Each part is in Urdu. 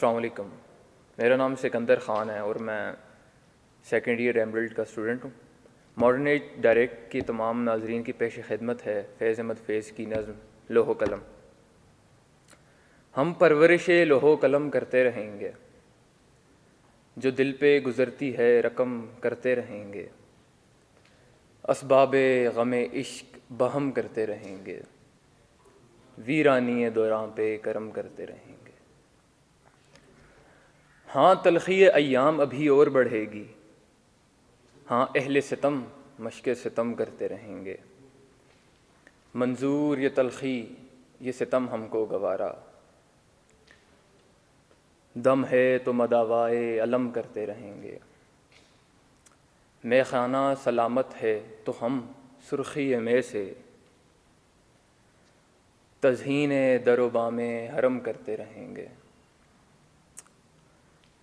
السلام علیکم. میرا نام سکندر خان ہے اور میں سیکنڈ ایئر ایمرلڈ کا اسٹوڈنٹ ہوں. ماڈرن ایج ڈائریکٹ کی تمام ناظرین کی پیش خدمت ہے فیض احمد فیض کی نظم لوح و قلم. ہم پرورش لوح و قلم کرتے رہیں گے، جو دل پہ گزرتی ہے رقم کرتے رہیں گے. اسباب غم عشق بہم کرتے رہیں گے، ویرانی دوراں پہ کرم کرتے رہیں گے. ہاں تلخی ایام ابھی اور بڑھے گی، ہاں اہل ستم مشق ستم کرتے رہیں گے. منظور یہ تلخی یہ ستم ہم کو گوارا، دم ہے تو مداوائے علم کرتے رہیں گے. مے خانہ سلامت ہے تو ہم سرخی میں سے تزئین در و بام حرم کرتے رہیں گے.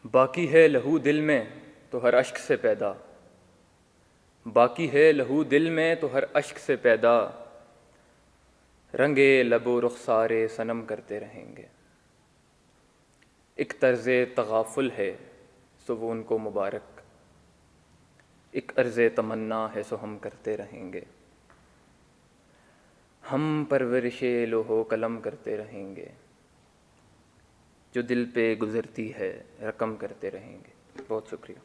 باقی ہے لہو دل میں تو ہر اشک سے پیدا، باقی ہے لہو دل میں تو ہر اشک سے پیدا. رنگے لب و رخسار صنم کرتے رہیں گے. ایک طرز تغافل ہے سو وہ ان کو مبارک، ایک عرض تمنا ہے سو ہم کرتے رہیں گے. ہم پرورش لوح و قلم کرتے رہیں گے، جو دل پہ گزرتی ہے رقم کرتے رہیں گے. بہت شکریہ.